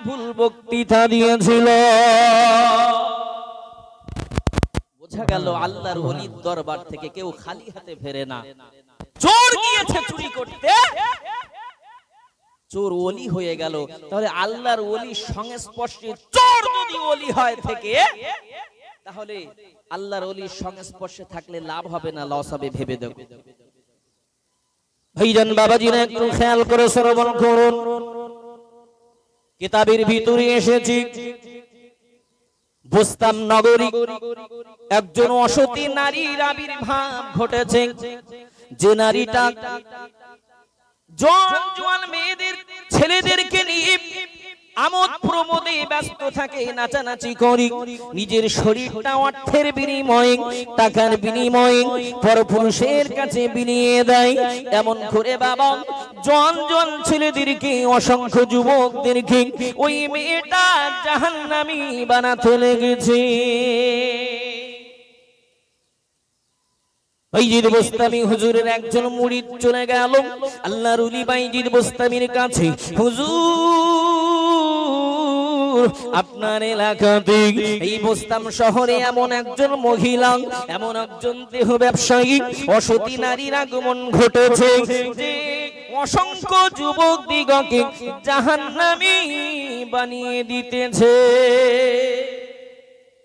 ভুল বক্তৃতা দিয়েছিল। বোঝা গেল আল্লাহর ওলির দরবার থেকে কেউ খালি হাতে ফেরে না। চোর গিয়েছে চুরি করতে, চোর ওলি হয়ে গেল। তাহলে আল্লাহর ওলির সংস্পর্শে চোর যদি ওলি হয় থেকে, তাহলে আল্লাহর ওলির সংস্পর্শে থাকলে লাভ হবে না লস হবে? ভেবে দেখো ভাইজান, বাবাজিরা একটু খেয়াল করে শ্রবণ করুন। কিতাবের ভিতরে এসেছি বোস্তাম নগরী একজন অসতী নারীর আবির্ভাব ঘটেছে। যে নারীটা জোয়ান মেয়েদের ছেলেদেরকে নিয়ে আমোদ প্রমোদে ব্যস্ত থাকে, নাচানাচি করি, নিজের শরীরটা অর্থের বিনিময়ে টাকার বিনিময়ে পরপুরুষের কাছে বিনিয়ে দেয়। এমন করে বাবা জন ছেলেদেরকে, অসংখ্য যুবকদেরকে ওই মেয়েটা জাহান্নামী বানাতে লেগেছে। বাইজিদ বোস্তামি হুজুরের একজন মুরিদ চলে গেল আল্লাহর ওলি বাইজিদ বোস্তামির কাছে, হুজুর আপনার এলাকাতে এই বোস্তাম শহরে এমন একজন মহিলা, এমন একজন দেহ ব্যবসায়ী অসতী নারীর আগমন ঘটেছে যে অসংখ্য যুবক দিগকে জাহান্নামী বানিয়ে দিতেছে।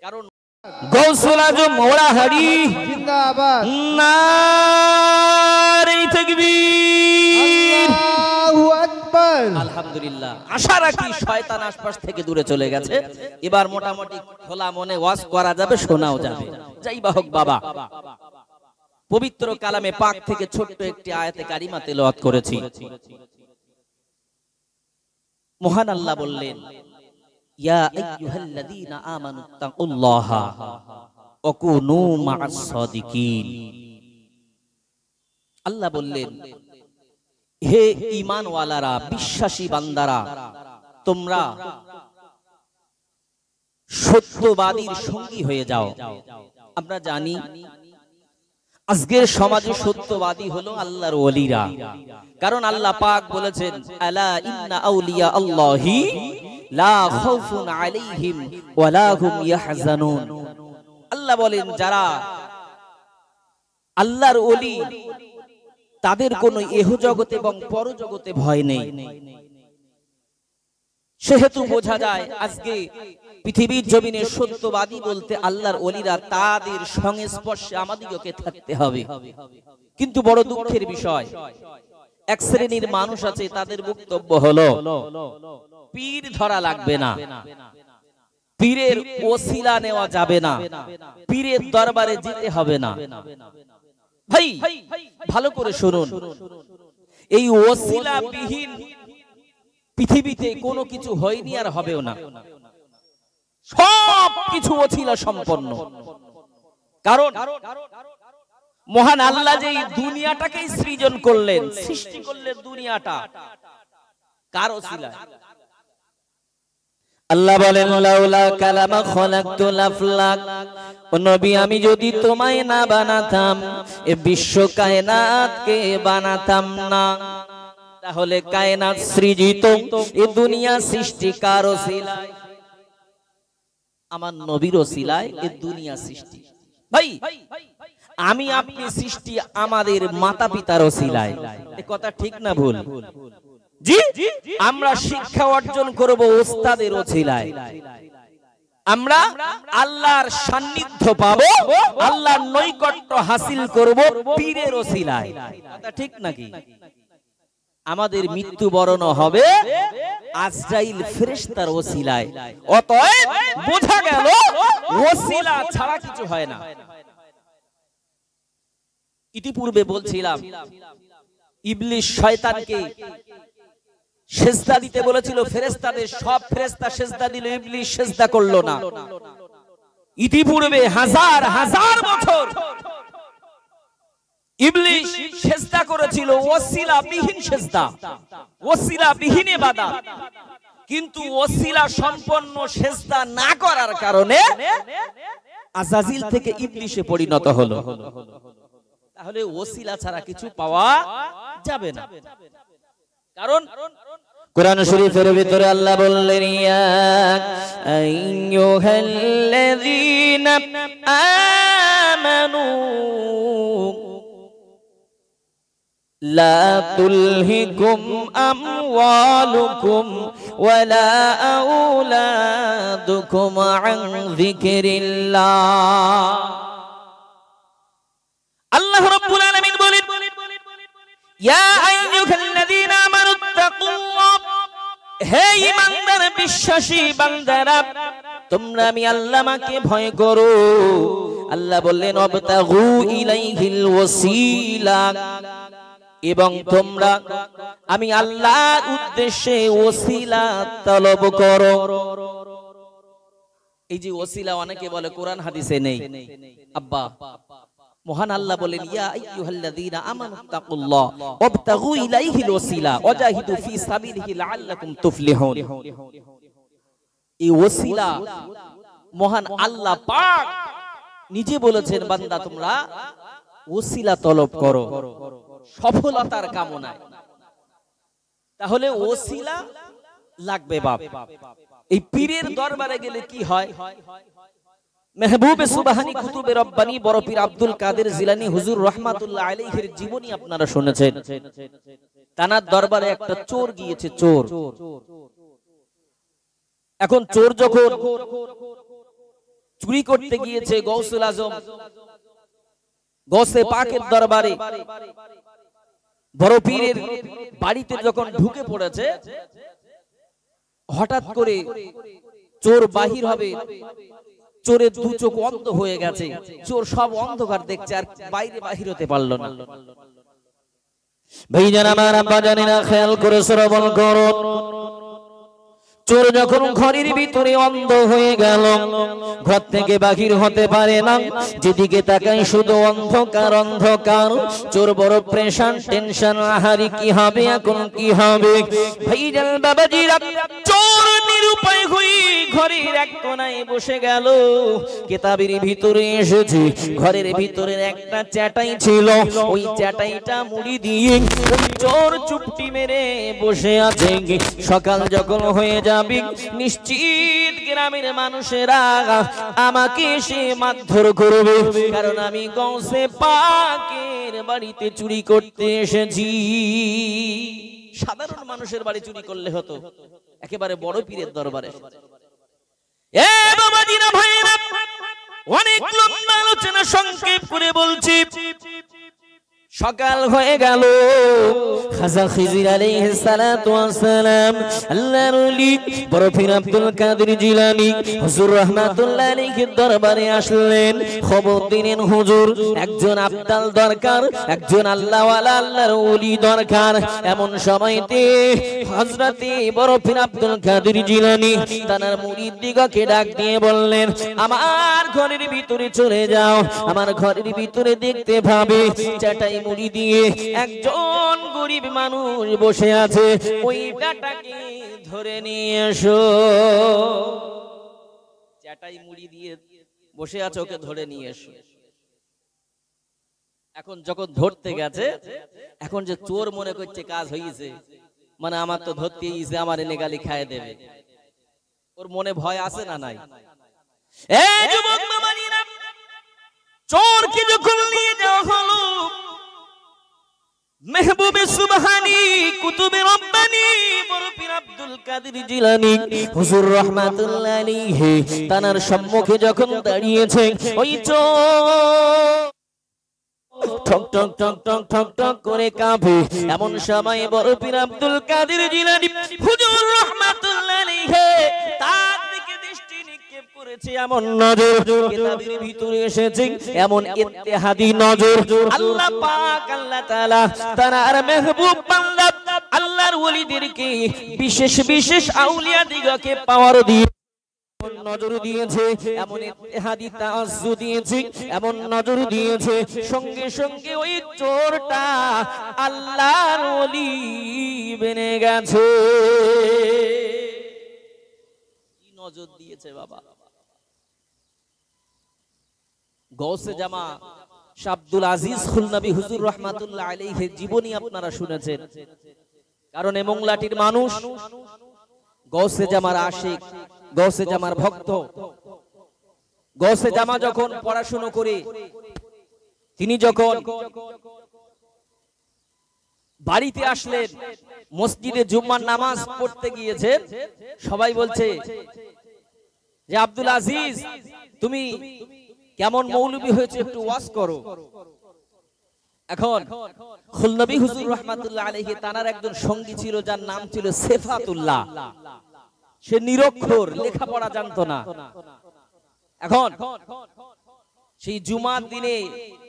কারণ গৌসুল আজম মোড়াহাড়ি জিন্দাবাদ, নারে তাকবীর, আল্লাহু আকবার। আলহামদুলিল্লাহ। আশা রাখি শয়তান আশপাশ থেকে দূরে চলে গেছে। এবার মোটামুটি খোলা মনে ওয়াজ করা যাবে, শোনাও যাবে। যাই বাহক বাবা, পবিত্র কালামে পাক থেকে ছোট্ট একটি আয়াতে কারিমা তেলাওয়াত করেছি। মহান আল্লাহ বললেন, ইয়া আইয়ুহাল্লাযীনা আমানুত্তাকুল্লাহা ওয়া কুনু মা'আস সাদিকিন। আল্লাহ বললেন, হে ঈমানওয়ালারা, বিশ্বাসী বান্দারা, তোমরা সত্যবাদীর সঙ্গী হয়ে যাও। আমরা জানি আজকের সমাজে সত্যবাদী হলো আল্লাহর ওলিরা। কারণ আল্লাহ পাক বলেছেন, আলা ইন্না আউলিয়া আল্লাহি লা খাউফুন আলাইহিম ওয়া লা হুম ইয়াহজানুন। আল্লাহ বলেন, যারা আল্লাহর ওলি তাদের কোনো ইহজগতে এবং পরজগতে ভয় নেই। সেহেতু বোঝা যায় আজকে পৃথিবীর জমিনে সত্যবাদী বলতে আল্লাহর ওলিরা, তাদের সংস্পর্শে আমাদিগকে থাকতে হবে। কিন্তু বড় দুঃখের বিষয়, এক শ্রেণীর মানুষ আছে, তাদের বক্তব্য হলো পীর ধরা লাগবে না, পীরের ওসিলা নেওয়া যাবে না, পীরের দরবারে যেতে হবে না। ভাই ভালো করে শুনুন, এই ওসিলা বিহীন পৃথিবীতে কোনো কিছু হয়নি আর হবেও না। সব কিছু ওসিলা সম্পন্ন। কারণ মহান আল্লাহ যে দুনিয়াটাকে সৃজন করলেন, সৃষ্টি করলেন, দুনিয়াটা কার ওসিলায়? আল্লাহ বলেন, লাউলা কালামা খলাকতুল আফলাক, ও নবী আমি যদি তোমায় না বানাতাম এ বিশ্ব কায়নাতকে বানাতাম না। তাহলে কায়নাত সৃজিত, এ দুনিয়া সৃষ্টি কার ওসিলায়? আমার নবীর ওসিলায় এ দুনিয়া সৃষ্টি। ভাই আমি আপনি সৃষ্টি আমাদের মাতা পিতার ওসিলায়। এ কথা ঠিক না ভুল? জি, আমরা শিক্ষা অর্জন করব ওস্তাদের ওসিলায়, আমরা আল্লাহর সান্নিধ্য পাবো, আল্লাহর নৈকট্য হাসিল করব পীরের ওসিলায়। কথা ঠিক নাকি? আমাদের মৃত্যুবরণ হবে আজরাইল ফেরেশতার ওসিলায়। অতএব বোঝা গেল ওসিলা ছাড়া কিছু হয় না। ইতিপূর্বে বলছিলাম, ইবলিস শয়তানকে সেজদা দিতে বলেছিল ফেরেশতাদের, সব ফেরেশতা সেজদা দিল, ইবলিস সেজদা করলো না। ইতিপূর্বে হাজার হাজার বছর ইবলিস সেজদা করেছিল ওসিলা বিহীন সেজদা, ওসিলা বিহীন ইবাদত। কিন্তু ওসিলা সম্পন্ন সেজদা না করার কারণে আজাজিল থেকে ইবলিসে পরিণত হলো। তাহলে ওসিলা ছাড়া কিছু পাওয়া যাবে না। কারণ কুরআন শরীফের ভিতরে আল্লাহ বললেন ইয়া আইয়ুহাল্লাযীনা আমানু লা তুলহিকুম আমওয়ালুকুম ওয়ালা আওলাদুকুম আন যিকরিল্লাহ। আল্লাহ রাব্বুল আলামিন বলেন ইয়া আইয়ুহাল্লাযীনা আমানুত্তাকুল্লাহ, হে ঈমানদার বিশ্বাসী বান্দারা তোমরা আমি আল্লাহকে ভয় করো। আল্লাহ বললেন অবতাগু ইলাইহিল ওয়াসিলা, এবং তোমরা আমি আল্লাহর উদ্দেশ্যে ওসিলা তলব করো। এই যে ওসিলা অনেকে বলে কোরআন হাদিসে নেই। আব্বা মহান আল্লাহ বলেন ইয়া আইয়ুহাল্লাযীনা আমানুত্তাকুল্লাহ ওয়াবতাগু ইলাইহিল ওসিলা ওয়াজাহিদু ফি সাবিলিহি লাআল্লাকুম তুফলিহুন। এই ওসিলা মহান আল্লাহ পাক নিজে বলেছেন বান্দা তোমরা ওসিলা তলব করো সফলতার কামনায়। তাহলে ওসিলা লাগবে বাপ। এই পীরের দরবারে গেলে কি হয়? মেহবুবে সুবহানী কুতুবে রব্বানী বড় পীর আব্দুল কাদের জিলানী হুজুর রাহমাতুল্লাহ আলাইহির জীবনী আপনারা শুনেছেন। তানার দরবারে একটা চোর গিয়েছে, চোর। এখন চোর যখন চুরি করতে গিয়েছে গৌসুল আজম গৌসে পাকের দরবারে, বড় পীরের বাড়িতে যখন ঢুকে পড়েছে, হঠাৎ করে চোর বাহির হবে, চোরের দু চোখ অন্ধ হয়ে গেছে, চোর সব অন্ধকার দেখছে আর বাইরে বাহির হতে পারলো না। ভাইজান আমার আব্বা জানেনা, খেয়াল করে শ্রবণ করো। চোর যখন ঘরের ভিতরে অন্ধ হয়ে গেল, ঘর থেকে বাহির হতে পারে না, যেদিকে তাকাই শুধু অন্ধকার অন্ধকার। চোর বড় প্রেশান, টেনশন, আহারি কি হবে এখন কি হবে। ভাইজান বাবাজিরা, চোর নিরুপায় হয়ে ঘরের এক কোণায় বসে গেল। কিতাবের ভিতরে এসেছে ঘরের ভিতরে একটা চ্যাটাই ছিল, ওই চ্যাটাইটা মুড়ি দিয়ে ওই চোর চুপটি মেরে বসে আছে। সকাল যখন হয়ে যাবে নিশ্চিত গ্রামের মানুষেরা আমাকে সে মারধর করবে, কারণ আমি গৌসে পাকের বাড়িতে চুরি করতে এসেছি। সাধারণ মানুষের বাড়ি চুরি করলে হতো, একেবারে বড় পীরের দরবারে। এ বাবাজিরা ভাইরা, অনেক লম্বা আলোচনা সংক্ষেপ করে বলছি। সকাল হয়ে গেল, খাজা খিজির আলাইহিস সালাতু ওয়াস সালাম আল্লাহর ওলি বড় পীর আব্দুল কাদের জিলানী হুজুর রাহমাতুল্লাহ আলাইহির দরবারে আসলেন। খবর দিলেন হুজুর একজন আব্দাল দরকার, একজন আল্লাহওয়ালা আল্লাহর ওলি দরকার। এমন সময়তে হযরতে বড় পীর আব্দুল কাদের জিলানী তার মুরিদদিগকে ডাক দিয়ে বললেন, আমার ঘরের ভিতরে চলে যাও, আমার ঘরের ভিতরে দেখতে পাবে চাটাই মুড়ি দিয়ে একজন গরিব মানুষ বসে আছে, ওই বেটাকে ধরে নিয়ে এসো। চাটাই মুড়ি দিয়ে বসে আছে, ওকে ধরে নিয়ে এসো। এখন যখন ধরতে গেছে, এখন যে চোর মনে করছে কাজ হয়েছে, মানে আমার তো ধরতে গেছে, আমার এনে গালি খায় দেবে। ওর মনে ভয় আছে না নাই? এই যুবক বাবাজিরা, চোরকে যখন নিয়ে যাওয়া হলো, মেহবুবে সুবহানী কুতুবে রব্বানী বড় পীর আব্দুল কাদের জিলানী হুজুর রাহমাতুল্লাহ আলাইহি তানার সম্মুখে যখন দাঁড়িয়েছে, ওই চোর ঠক ঠক ঠক ঠক ঠক ঠক করে কাঁপে। এমন সময় বড় পীর আব্দুল কাদের জিলানী হুজুর রাহমাতুল্লাহ আলাইহি তার দিকে দৃষ্টি নিক্ষেপ করেছে। এমন নজর কিতাবের ভিতরে এসেছে, এমন ইত্তেহাদি নজর। আল্লাহ পাক আল্লাহ তাআলা তার মেহবুব বান্দা আল্লাহর ওলিদেরকে বিশেষ বিশেষ আউলিয়া দিগকে পাওয়ার দিয়ে নজর দিয়েছে, এমন ইত্তেহাদি তাআজ্জু দিয়েছে, এমন নজর দিয়েছে, সঙ্গে সঙ্গে ওই চোরটা আল্লাহর ওলি বনে গেছে। কি নজর দিয়েছে বাবা! গৌসে জামা শাহ আব্দুল আজিজ খুলনাবী হুজুর রাহমাতুল্লাহ আলাইহির জীবনী আপনারা শুনেছেন। কারণ এ মোংলাটির মানুষ গৌসে জামার আশিক, গৌসে জামার ভক্ত। গৌসে জামা যখন পড়াশোনা করে তিনি যখন বাড়িতে আসলেন, মসজিদে জুম্মার নামাজ পড়তে গিয়েছেন, সবাই বলছে যে আব্দুল আজিজ তুমি কেমন মৌলবী হয়েছে, একটু ওয়াজ করো। এখন খুলনবী হুজুর রাহমাতুল্লাহ আলাইহি তানার একজন সঙ্গী ছিল যার নাম ছিল সেফাতুল্লাহ। সে নিরক্ষর, লেখাপড়া জানতো না। এখন সেই জুমার দিনে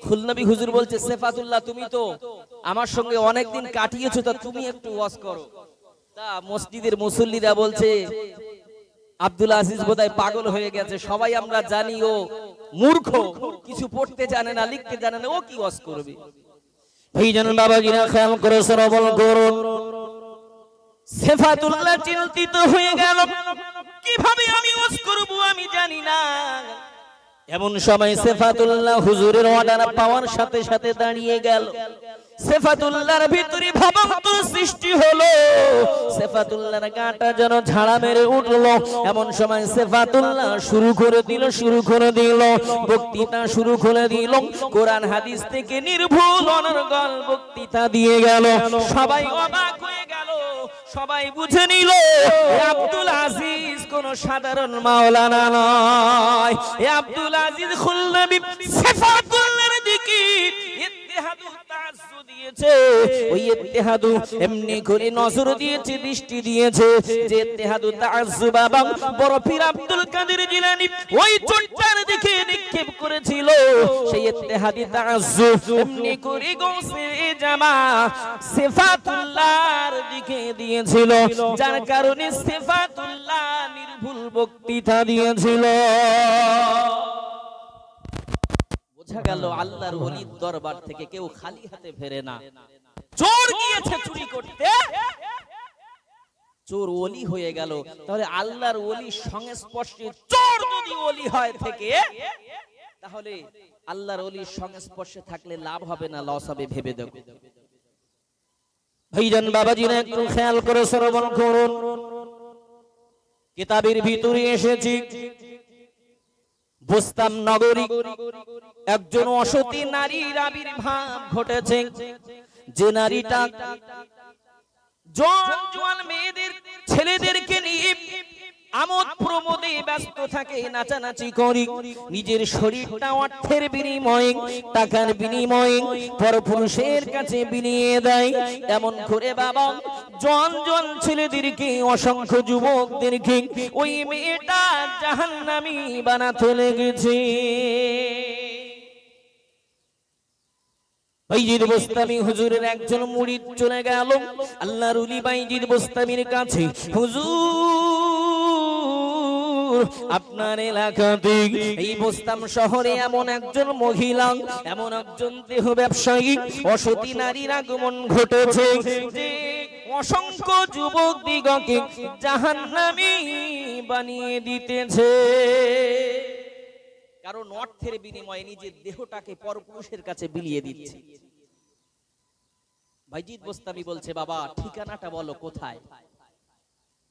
খুলনবী হুজুর বলছে, সেফাতুল্লাহ তুমি তো আমার সঙ্গে অনেকদিন কাটিয়েছো, তা তুমি একটু ওয়াজ করো। তা মসজিদের মুসল্লিরা বলছে আব্দুল আজিজ বোধহয় পাগল হয়ে গেছে, সবাই আমরা জানি ও মূর্খ, কিছু পড়তে জানে না, লিখতে জানে না, ও কি ওয়াজ করবে। ভাইজান বাবাজিরা খেয়াল করে শ্রবণ করুন। সেফাতুল্লাহ চিন্তিত হয়ে গেল, কিভাবে আমি ওয়াজ করব আমি জানি না। এমন সময় সেফাতুল্লাহ হুজুরের অর্ডার পাওয়ার সাথে সাথে দাঁড়িয়ে গেল। সেফাতুল্লাহর ভিতরে ভাবান্তর সৃষ্টি হলো, সেফাতুল্লাহর গাটা যেন ঝাড়া মেরে উঠলো। এমন সময় সেফাতুল্লাহ শুরু করে দিল বক্তৃতা শুরু করে দিল। কোরআন হাদিস থেকে নির্ভুল অনর্গল বক্তৃতা দিয়ে গেল। সবাই অবাক হয়ে গেল, সবাই বুঝে নিল আব্দুল আজিজ কোন সাধারণ মাওলানা নয়। আব্দুল আজিজ খুলনবী সেফাতুল্লাহর দিকে ইত্তেহাদু তাআজ্জু দিয়েছে। ওই ইত্তেহাদু এমনি করে নজর দিয়েছে, দৃষ্টি দিয়েছে যে ইত্তেহাদু তাআজ্জু বাবা বড় পীর আব্দুল কাদের জিলানী ওই চোটটার দিকে নিক্ষেপ করেছিল। সেই ইত্তেহাদি তাআজ্জু এমনি করে গৌসে জামা সেফাতুল্লাহর দিকে দিয়েছিল, যার কারণে সেফাতুল্লাহ নির্ভুল বক্তৃতা দিয়েছিল। বোঝা গেল আল্লাহর ওলির দরবার থেকে কেউ খালি হাতে ফেরে না। চোর গিয়েছে চুরি করতে, চোর ওলি হয়ে গেল। তাহলে আল্লাহর ওলির সংস্পর্শে চোর যদি ওলি হয় থেকে, তাহলে আল্লাহর ওলির সংস্পর্শে থাকলে লাভ হবে না লস হবে, ভেবে দেখো। ভাইজান বাবাজিরা একটু খেয়াল করে শ্রবণ করুন। কিতাবের ভিতরে এসেছি বুস্তাম নগরী একজন অসতী নারীর আবির্ভাব ঘটেছে। যে নারীটা জোয়ান মেয়েদের ছেলেদেরকে নিয়ে আমোদ প্রমোদে ব্যস্ত থাকে, নাচানাচি করি, নিজের শরীরটা অর্থের বিনিময়ে, টাকার বিনিময়ে পরপুরুষের কাছে বিলিয়ে দেয়। এমন করে বাবা জন ছেলেদেরকে, অসংখ্য যুবকদেরকে ওই মেয়েটা জাহান্নামী বানাতে লেগেছে। বাইজিদ বোস্তামি হুজুরের একজন মুরিদ চলে গেল আল্লাহর ওলি বাইজিদ বোস্তামির কাছে, হুজুর আপনার এলাকাতে এই বোস্তাম শহরে এমন একজন মহিলা, এমন একজন দেহ ব্যবসায়ী অসতী নারীর আগমন ঘটেছে যে অসংখ্য যুবক দিগকে জাহান্নামী বানিয়ে দিতেছে। কারণ অর্থের বিনিময়ে নিজের দেহটাকে পরপুরুষের কাছে বিলিয়ে দিচ্ছে। বাইজিদ বোস্তামি বলছে, বাবা ঠিকানাটা বলো কোথায়।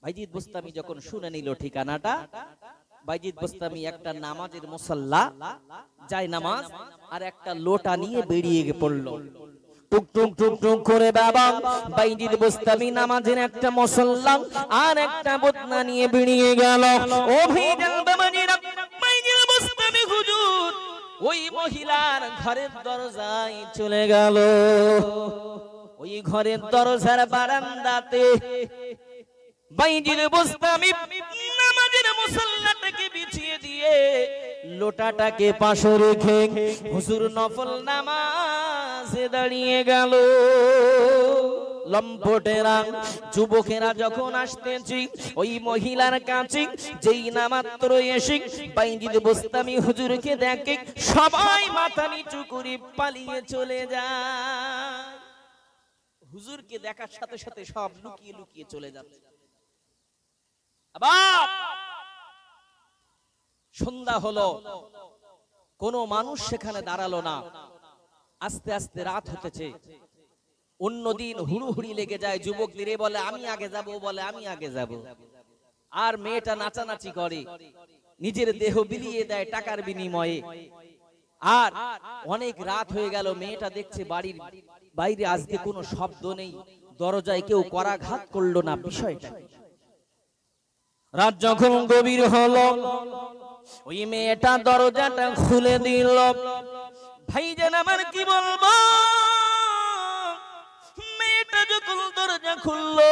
বাইজিদ বোস্তামি যখন শুনে নিল ঠিকানাটা, বাইজিদ বোস্তামি একটা নামাজের মুসাল্লা, যায় নামাজ আর একটা লোটা নিয়ে বেরিয়ে পড়লো। টুক টুক টুক টুক করে বাবা বাইজিদ বোস্তামি নামাজের একটা মুসাল্লা আর একটা বোতনা নিয়ে বেরিয়ে গেল। ও ভাইজান বাবাজিরা, বাইজিদ বোস্তামি হুজুর ওই মহিলার ঘরের দরজায় চলে গেল। ওই ঘরের দরজার বারান্দাতে বাইজিদ বোস্তামি নামাজের মুসাল্লাটাকে বিছিয়ে দিয়ে লোটাটাকে পাশে রেখে হুজুর নফল নামাজে দাঁড়িয়ে গেল। লম্পটেরা যুবকেরা যখন আসতেছি ওই মহিলার কাছে, যেই নামাত্র এসে বাইজিদ বোস্তামি হুজুরকে দেখে সবাই মাথা নিচু করে পালিয়ে চলে যায়। হুজুরকে দেখার সাথে সাথে সব লুকিয়ে লুকিয়ে চলে যাচ্ছে। আবার সন্ধ্যা হলো, কোন মানুষ সেখানে দাঁড়ালো না। আস্তে আস্তে রাত হতেছে। অন্যদিন হুড়ুহুড়ি লেগে যায়, যুবকদের বলে আমি আগে যাব, বলে আমি আগে যাব, আর মেয়েটা নাচানাচি করে, নিজের দেহ বিলিয়ে দেয় টাকার বিনিময়ে। আর অনেক রাত হয়ে গেল, মেয়েটা দেখছে বাড়ির বাইরে আজকে কোনো শব্দ নেই, দরজায় কেউ করাঘাত করলো না। বিষয়টা রাত যখন গভীর হলো, ওই মেয়েটা দরজাটা খুলে দিল। ভাইজান আমার কি বলবো, মেয়েটা যখন দরজা খুললো,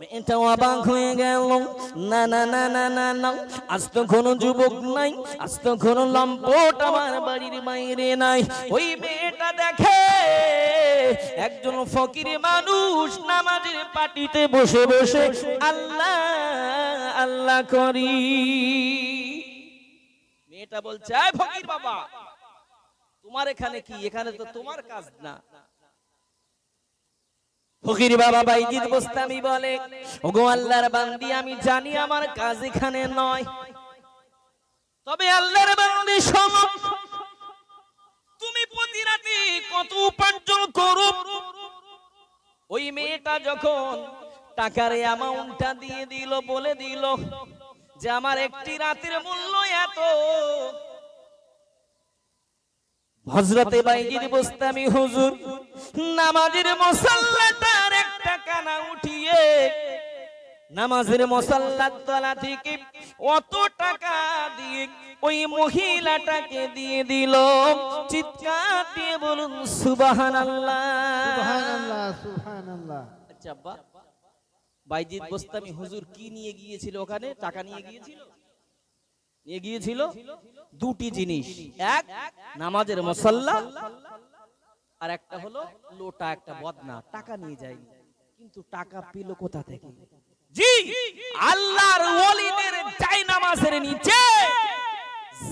মেয়েটা অবাক হয়ে গেল। না না না না না না, আজ তো কোনো যুবক নাই, আজ তো কোনো লম্পট আমার বাড়ির বাইরে নাই। ওই মেয়েটা দেখে একজন ফকির মানুষ নামাজের পাটিতে বসে বসে আল্লাহ আল্লাহ করি। মেয়েটা বলছে, আয় ফকির বাবা, তোমার এখানে কি? এখানে তো তোমার কাজ না। ফকির বাবা বাইজিদ বোস্তামি বলে, ওগো আল্লাহর বান্দি, আমি জানি আমার কাজ এখানে নয়, তবে আল্লাহর বান্দি শোনো, তুমি প্রতি রাতে কত উপার্জন করো? ওই মেয়েটা যখন টাকার অ্যামাউন্টটা দিয়ে দিল, বলে দিল যে আমার একটি রাতের মূল্য এত। হযরতে বাইজিদ বোস্তামি হুজুর নামাজের মুসাল্লাটার একটা কানা উঠিয়ে নামাজের মুসাল্লার তলা থেকে অত টাকা দিয়ে ওই মহিলাটাকে দিয়ে দিল। চিৎকার দিয়ে বলুন সুবহানাল্লাহ, সুবহানাল্লাহ, সুবহানাল্লাহ। আচ্ছা আব্বা, বাইজিদ বোস্তামি হুজুর কি নিয়ে গিয়েছিল ওখানে? টাকা নিয়ে গিয়েছিল? নিয়ে গিয়েছিল দুটি জিনিস, এক নামাজের মুসাল্লা, আর একটা হলো লোটা, একটা বদনা। টাকা নিয়ে যায়, কিন্তু টাকা পেল কোথা থেকে? জি, আল্লাহর ওলিদের জায়নামাজের নিচে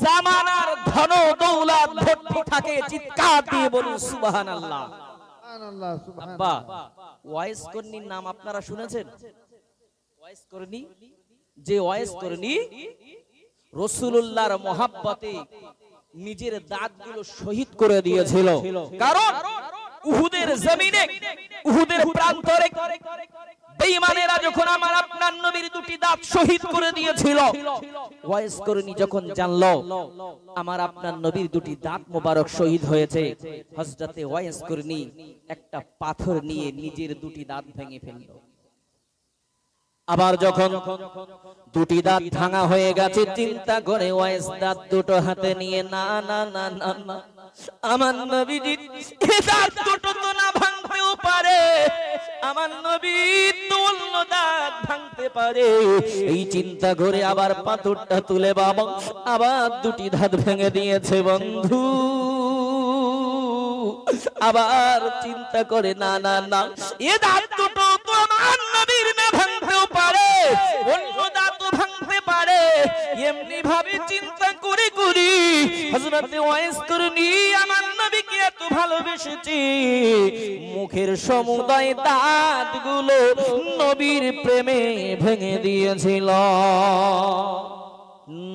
জামানার ধন দৌলত ভর্তি থাকে। চিৎকার দিয়ে বলুন সুবহানাল্লাহ, সুবহানাল্লাহ, সুবহানাল্লাহ। আব্বা, ওয়াইস করনির নাম আপনারা শুনেছেন? ওয়াইস করনি, যে ওয়াইস করনি রাসূলুল্লাহর মহব্বতে নিজের দাঁতগুলো শহীদ করে দিয়েছিল। কারণ উহুদের জমিনে, উহুদের প্রান্তরে বেঈমানেরা যখন আমার আপনার নবীর দুটি দাঁত শহীদ করে দিয়েছিল, ওয়াইস করনি যখন জানলো আমার আপনার নবীর দুটি দাঁত মোবারক শহীদ হয়েছে, হযরতে ওয়াইস করনি একটা পাথর নিয়ে নিজের দুটি দাঁত ভেঙে ফেলল। আবার যখন দুটি দাঁত ভাঙা হয়ে গেছে, চিন্তা করে ওয়াইস দাঁত দুটো হাতে নিয়ে, না না না না না, আমার নবীজি এই দাঁত দুটো তো না ভাঙতেও পারে, আমার নবী তো অন্য দাঁত ভাঙতে পারে। এই চিন্তা করে আবার পাথরটা তুলে বাবা আবার দুটি দাঁত ভেঙে দিয়েছে। বন্ধু আবার চিন্তা করে, না না না, এ দাঁত দুটো তো আমার নবীর না ভাঙতেও পারে, অন্য দাঁত ভাঙতে পারে। এমনি ভাবে চিন্তা করে করি হযরতে ওয়াইস করনি আমার নবীকে এত ভালোবেসেছি, মুখের সমুদয় দাঁতগুলো নবীর প্রেমে ভেঙে দিয়েছিল।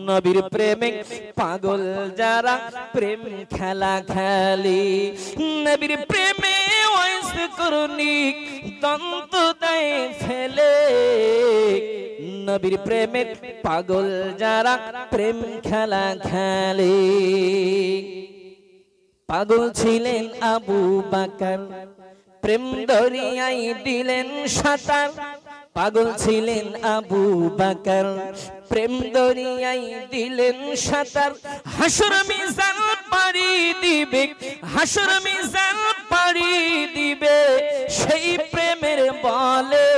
নবীর প্রেমে পাগল যারা প্রেম খেলা খেলি, নবীর প্রেমে ওয়াইস করনি দন্ত দেয় ফেলে। নবীর প্রেমে পাগল যারা প্রেম খেলা খেলে। পাগল ছিলেন আবু বকর, প্রেম দরিয়ায় দিলেন সাঁতার। পাগল ছিলেন আবু বকর, প্রেম দরিয়ায় দিলেন সাঁতার। হাসর মিজান পাড়ি দিবে, হাসর মিজান পাড়ি দিবে সেই প্রেমের বলে।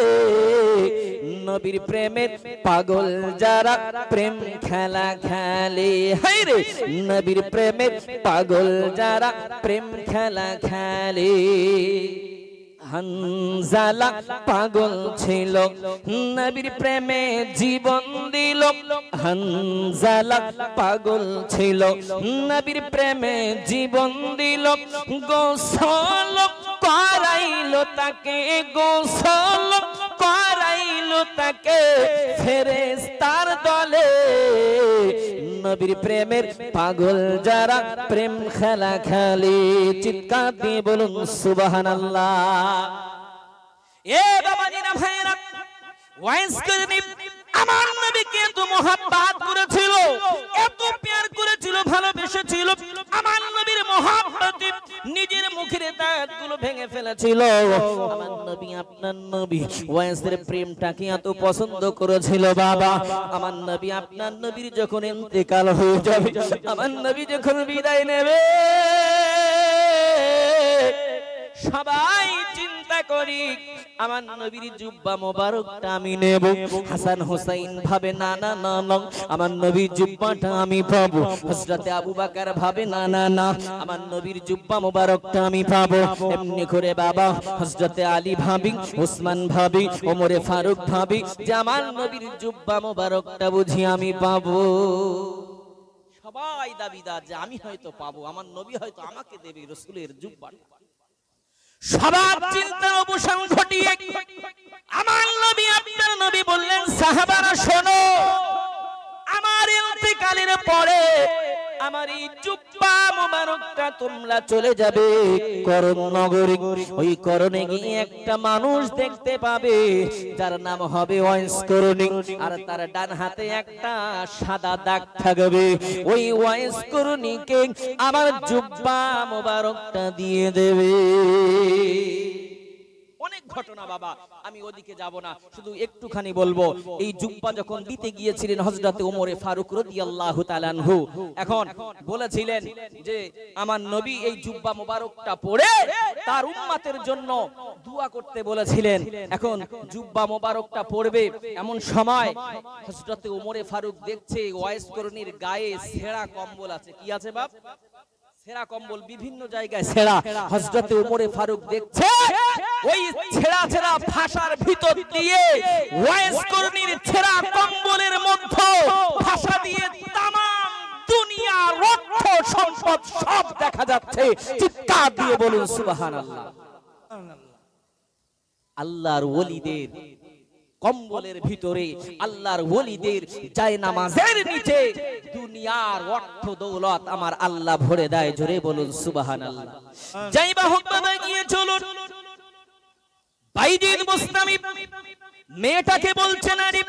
নবীর প্রেমের পাগল যারা প্রেম খেলা খেলে, হায় রে নবীর প্রেমের পাগল যারা প্রেম খেলা খেলে। হানজালা পাগল ছিল, নবীর প্রেমে জীবন দিল। হানজালা পাগল ছিল, নবীর প্রেমে জীবন দিল। গোসল করাইলো তাকে, গোসল করাইলো তাকে ফেরেশতার দলে। নবীর প্রেমের পাগল যারা প্রেম খেলা খেলে চিৎকার দিয়ে বলুন সুবহানাল্লাহ। এ বাবাজিরা ভাইরা ওয়াইজ করনি আমার নবীকে এত মোহাব্বত করেছিল, এত প্যার করেছিল, ভালোবেসেছিল। আমার নবীর মোহাব্বতে নিজের মুখের দাঁতগুলো ভেঙে ফেলেছিল। আমার নবী আপনার নবী ওয়াইজের প্রেমটাকে এত পছন্দ করেছিল বাবা। আমার নবী আপনার নবীর যখন ইন্তেকাল হয়ে যাবে, আমার নবী যখন বিদায় নেবে, সবাই চিন্তা করি আমার নবীর জুব্বা মোবারকটা আমি নেব। হাসান হোসেন ভাবে না না না না, আমার নবীর জুব্বাটা আমি পাবো। হযরতে আবু বকর ভাবে না না না, আমার নবীর জুব্বা মোবারকটা আমি পাবো। এমনি করে বাবা হযরতে আলী ভাবি, ওসমান ভাবি, ওমরে ফারুক ভাবি যে আমার নবীর জুব্বা মোবারকটা বুঝি আমি পাবো। সবাই দাবিদার যে আমি হয়তো পাবো, আমার নবী হয়তো আমাকে দেবে রাসূলের জুব্বাটা। সবার চিন্তার অবসান ঘটিয়ে আমার নবী আপনার নবী বললেন, সাহাবারা শোনো, আমার ইন্তেকালের পরে আমার এই জুব্বা মোবারকটা তোমরা চলে যাবে করণ নগরী। ওই করণে গিয়ে একটা মানুষ দেখতে পাবে যার নাম হবে ওয়াইস করণী, আর তার ডান হাতে একটা সাদা দাগ থাকবে। ওই ওয়াইস করণীকে আমার জুব্বা মোবারকটা দিয়ে দেবে। অনেক ঘটনা বাবা, আমি ওদিকে যাব না, শুধু একটুখানি বলবো। এই জুব্বা যখন দিতে গিয়েছিলেন হযরতে ওমরে ফারুক রাদিয়াল্লাহু তাআলা আনহু, এখন বলেছিলেন যে আমার নবী এই জুব্বা মোবারকটা পরে তার উম্মতের জন্য দোয়া করতে বলেছিলেন। এখন জুব্বা মোবারকটা পরবে এমন সময় হযরতে ওমরে ফারুক দেখছে ওয়াইস করণীর গায়ে ছেঁড়া কম্বল আছে। কি আছে বাপ? ছেঁড়া কম্বল, বিভিন্ন জায়গায় ছেঁড়া। হযরতে ওমরে ফারুক দেখছে ওই ছেঁড়া ছেঁড়া ভাষার ভিতর দিয়ে ওয়াইস করণীর ছেঁড়া কম্বলের মধ্যে ভাষা দিয়ে তামাম দুনিয়া অর্থ সম্পদ সব দেখা যাচ্ছে। চিৎকার দিয়ে বলুন সুবহানাল্লাহ। আল্লাহর ওলিদের কম্বলের ভিতরে, আল্লাহর ওলিদের জায়নামাজের নিচে দুনিয়ার অর্থ দৌলত আমার আল্লাহ ভরে দেয়। জোরে বলুন সুবহানাল্লাহ। যাইবা হোক বাবা, গিয়ে চলুন। বাইজিদ মুস্তামি মেয়েটাকে বলছেন, আরে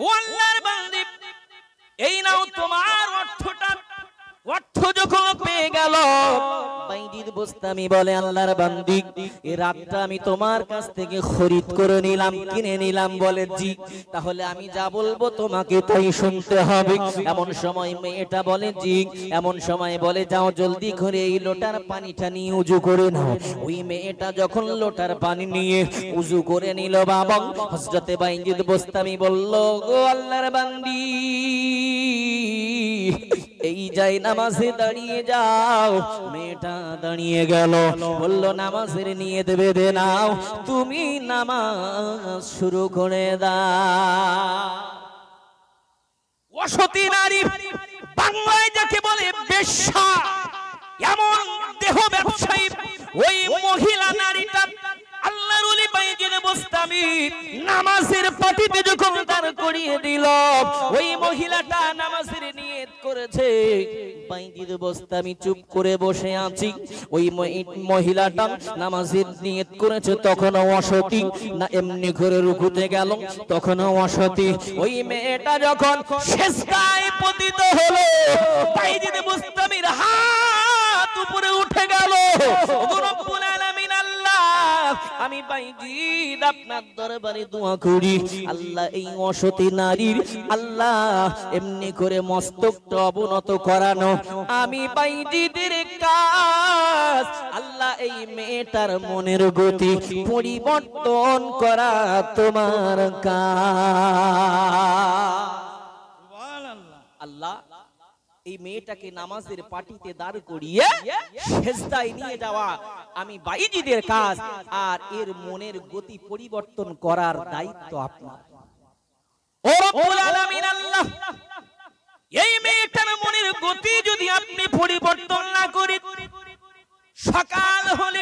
ও আল্লাহর বান্দী, এই নাও তোমার অর্থটা। অর্থ যখন পেয়ে গেল, বাইজিদ বুস্তামি বলে, আল্লাহর বান্দী, এই রাতটা আমি তোমার কাছ থেকে খরিদ করে নিলাম, কিনে নিলাম। বলে জি, তাহলে আমি যা বলবো তোমাকে তাই শুনতে হবে। এমন সময় মেয়েটা বলে জি। এমন সময় বলে, যাও জলদি করে এই লোটার পানিটা নিয়ে উজু করে নাও। ওই মেয়েটা যখন লোটার পানি নিয়ে উজু করে নিল বাবা, হযরতে বাইজিদ বুস্তামি বলল, গো আল্লাহর বান্দী, এই যাই নামাজে দাঁড়িয়ে যাও। মেয়েটা দাঁড়িয়ে গেল, বলল, নামাজের নিয়ত বেঁধে নাও, তুমি নামাজ শুরু করে দাও। অসতী নারী বাংলায় যাকে বলে বেশ্যা, এমন দেহ ব্যবসায়ী ওই মহিলা নারীটা আল্লাহর ওলি বাইজিদ বুস্তামি নামাজের পাটিতে যখন দাঁড় করিয়ে দিল, ওই মহিলাটা নামাজের নিয়ত করেছে। বাইজিদ বুস্তামি চুপ করে বসে আছি। ওই মহিলাটা নামাজের নিয়ত করেছে, তখনও অসতী না। এমনি করে রুকুতে গেল, তখনও অসতী। ওই মেয়েটা যখন সিজদায় পতিত হলো, বাইজিদ বুস্তামির হাত উপরে উঠে গেল। ওগো রব্বুল আলামিন, আল্লাহ, আমি বাইজিদ আপনার দরবারে দোয়া করি, আল্লাহ এই অসতী নারীর আল্লাহ এমনি করে মস্তকটা অবনত করানো আমি বাইজিদের কাজ। আল্লাহ এই মেয়েটার মনের গতি পরিবর্তন করা তোমার কাজ। সুবহানাল্লাহ। আল্লাহ এই মেয়েটাকে নামাজের পাটিতে দাঁড় করিয়ে সিজদায় নিয়ে যাওয়া আমি বাইজিদের কাজ, আর এর মনের গতি পরিবর্তন করার দায়িত্ব আপনার। ও রব্বুল আলামিন আল্লাহ, এই মেয়েটার মনের গতি যদি আপনি পরিবর্তন না করেন, সকাল হলে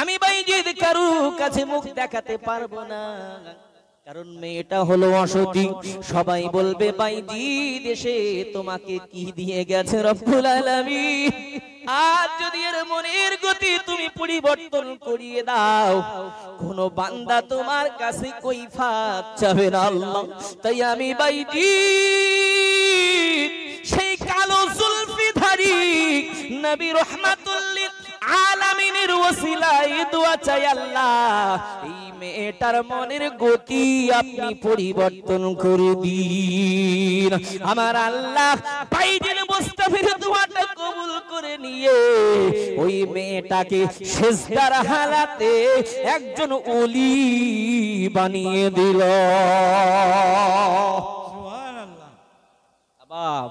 আমি বাইজিদ কারো কাছে মুখ দেখাতে পারবো না। কারণ মেয়েটা হলো অসতী। সবাই বলবে বাইজি দেশে তোমাকে কি দিয়ে গেছে রব্বুল আলামিন। আজ যদি এর মনের গতি তুমি পরিবর্তন করিয়ে দাও, কোন বান্দা তোমার কাছে কৈফাত চাবে না আল্লাহ। তাই আমি বাইজি সেই কালো জুলফিধারী নবী রাহমাতুল লিল আলামিনের ওসিলায় দোয়া চাই আল্লাহ, এই মেয়েটার মনের গতি আপনি পরিবর্তন করে দিন। আমার আল্লাহ বাইজির মুস্তাফির দোয়াটা কবুল করে নিয়ে ওই মেয়েটাকে সিজদার হালাতে একজন ওলি বানিয়ে দিল। সুবহানাল্লাহ। বাপ